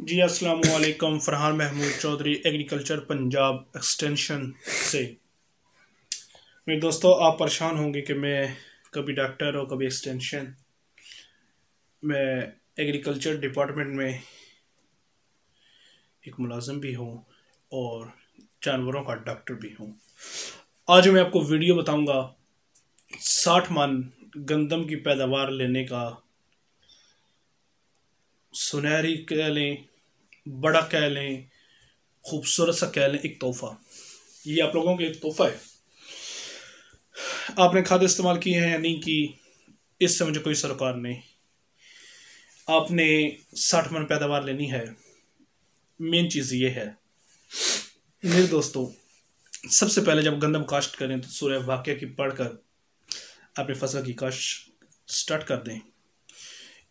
جی السلام علیکم، Farhan Mahmood Chaudhry agriculture Punjab extension سے۔ میرے دوستو، آپ پریشان ہوں گے کہ میں کبھی ڈاکٹر اور کبھی ایکسٹینشن میں ایگریکلچر ڈپارٹمنٹ میں ایک ملازم بھی ہوں اور جانوروں کا ڈاکٹر بھی ہوں۔ آج میں آپ کو ویڈیو بتاؤں گا 60 من گندم کی پیداوار لینے کا سنہری کہہ لیں، بڑا کہہ لیں، خوبصورت سا کہہ لیں، ایک تحفہ۔ یہ آپ لوگوں کے ایک تحفہ ہے۔ آپ نے کھاد استعمال کی ہے یا نہیں کی، اس سے مجھے کوئی سروکار نہیں۔ آپ نے 60 من پیداوار لینی ہے۔ مین چیز یہ ہے میرے دوستو، سب سے پہلے جب گندم کاشت کریں تو سورہ واقعہ کی پڑھ کر اپنی فصل کی کاشت سٹارٹ کر دیں۔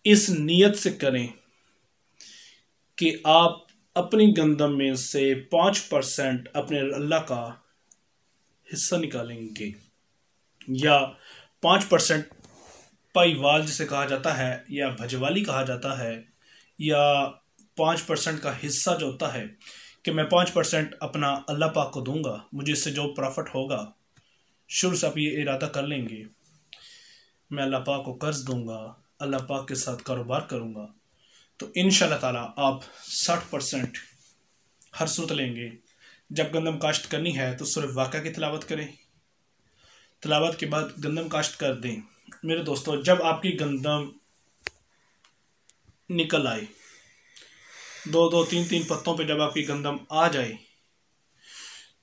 اس نیت سے کریں کہ آپ اپنی گندم میں سے 5% اپنے اللہ کا حصہ نکالیں گے، یا 5% پائی وال جسے کہا جاتا ہے، یا بھجوالی کہا جاتا ہے، یا 5% کا حصہ جو ہوتا ہے کہ میں 5% اپنا اللہ پاک کو دوں گا، مجھے اس سے جو پروفٹ ہوگا، شروع سے آپ یہ ارادہ کر لیں گے، میں اللہ پاک کو قرض دوں گا، اللہ پاک کے ساتھ کاروبار کروں گا، تو انشاءاللہ تعالیٰ آپ 60% ہر صورت لیں گے۔ جب گندم کاشت کرنی ہے تو سورہ واقعہ کی تلاوت کریں، تلاوت کے بعد گندم کاشت کر دیں۔ میرے دوستو، جب آپ کی گندم نکل آئے، 2 3 پتوں پہ جب آپ کی گندم آ جائے،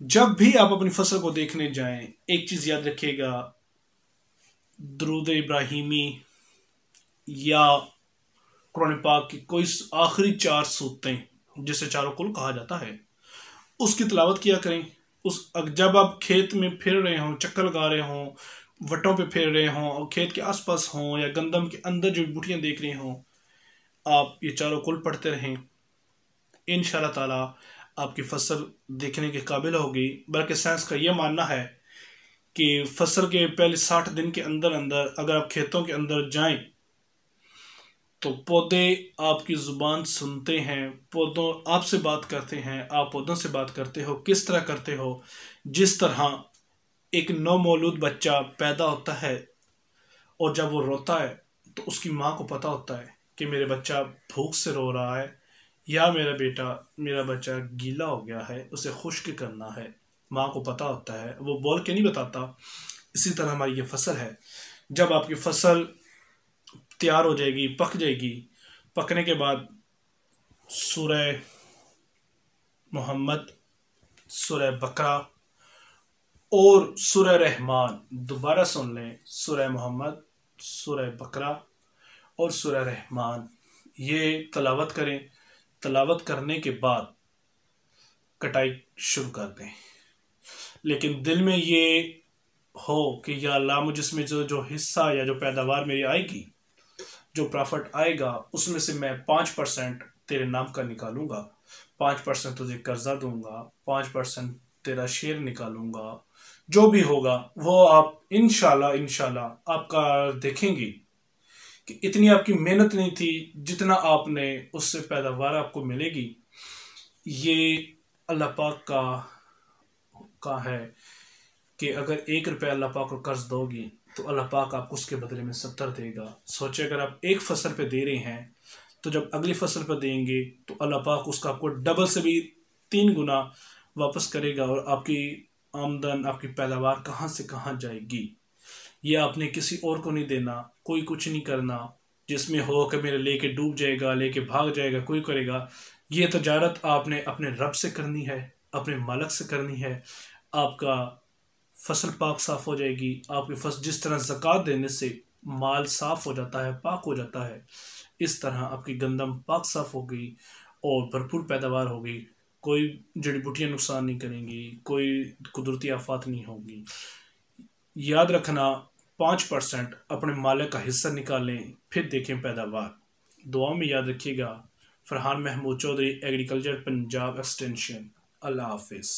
جب بھی آپ اپنی فصل کو دیکھنے جائیں، ایک چیز یاد رکھیے گا، درود ابراہیمی یا قرآن پاک کی کوئی آخری 4 سورتیں جسے چاروں کل کہا جاتا ہے، اس کی تلاوت کیا کریں۔ جب آپ کھیت میں پھر رہے ہوں، چکر لگا رہے ہوں، وٹوں پہ پھر رہے ہوں، اور کھیت کے آس پاس ہوں، یا گندم کے اندر جو بوٹیاں دیکھ رہے ہوں، آپ یہ چاروں کل پڑھتے رہیں۔ انشاءاللہ تعالیٰ آپ کی فصل دیکھنے کے قابل ہوگی۔ بلکہ سائنس کا یہ ماننا ہے کہ فصل کے پہلے 60 دن کے اندر اگر آپ کھیتوں کے اندر جائیں تو پودے آپ کی زبان سنتے ہیں، پودوں آپ سے بات کرتے ہیں، آپ پودوں سے بات کرتے ہو۔ کس طرح کرتے ہو؟ جس طرح ایک نو مولود بچہ پیدا ہوتا ہے اور جب وہ روتا ہے تو اس کی ماں کو پتا ہوتا ہے کہ میرے بچہ بھوک سے رو رہا ہے، یا میرا بچہ گیلا ہو گیا ہے، اسے خشک کرنا ہے، ماں کو پتا ہوتا ہے، وہ بول کے نہیں بتاتا۔ اسی طرح ہماری یہ فصل ہے۔ جب آپ کی فصل تیار ہو جائے گی، پک جائے گی، پکنے کے بعد سورہ محمد، سورہ بقرہ اور سورہ رحمان، دوبارہ سن لیں، سورہ محمد، سورہ بقرہ اور سورہ رحمان، یہ تلاوت کریں۔ تلاوت کرنے کے بعد کٹائی شروع کر دیں، لیکن دل میں یہ ہو کہ یا اللہ، مجھ اس میں جو حصہ یا جو پیداوار میری آئے گی، جو پرافٹ آئے گا، اس میں سے میں 5% تیرے نام کا نکالوں گا، 5% تجھے قرضہ دوں گا، 5% تیرا شیئر نکالوں گا، جو بھی ہوگا وہ آپ انشاءاللہ آپ کا دیکھیں گی کہ اتنی آپ کی محنت نہیں تھی جتنا آپ نے اس سے پیداوار آپ کو ملے گی۔ یہ اللہ پاک کا ہے کہ اگر 1 روپے اللہ پاک کو قرض دو گی تو اللہ پاک آپ کو اس کے بدلے میں 70 دے گا۔ سوچے، اگر آپ ایک فصل پہ دے رہے ہیں تو جب اگلی فصل پہ دیں گے تو اللہ پاک اس کا آپ کو ڈبل سے بھی 3 گنا واپس کرے گا، اور آپ کی آمدن، آپ کی پیداوار کہاں سے کہاں جائے گی۔ یہ آپ نے کسی اور کو نہیں دینا، کوئی کچھ نہیں کرنا جس میں ہو کہ میرے لے کے ڈوب جائے گا، لے کے بھاگ جائے گا، کوئی کرے گا۔ یہ تجارت آپ نے اپنے رب سے کرنی ہے، اپنے مالک سے کرنی ہے۔ آپ کا فصل پاک صاف ہو جائے گی۔ آپ کی فصل جس طرح زکوٰۃ دینے سے مال صاف ہو جاتا ہے، پاک ہو جاتا ہے، اس طرح آپ کی گندم پاک صاف ہو گئی اور بھرپور پیداوار ہوگی۔ کوئی جڑی بوٹیاں نقصان نہیں کریں گی، کوئی قدرتی آفات نہیں ہوگی۔ یاد رکھنا، 5% اپنے مالک کا حصہ نکالیں، پھر دیکھیں پیداوار۔ دعا میں یاد رکھیے گا۔ Farhan Mahmood Chaudhry, agriculture Punjab extension. اللہ حافظ۔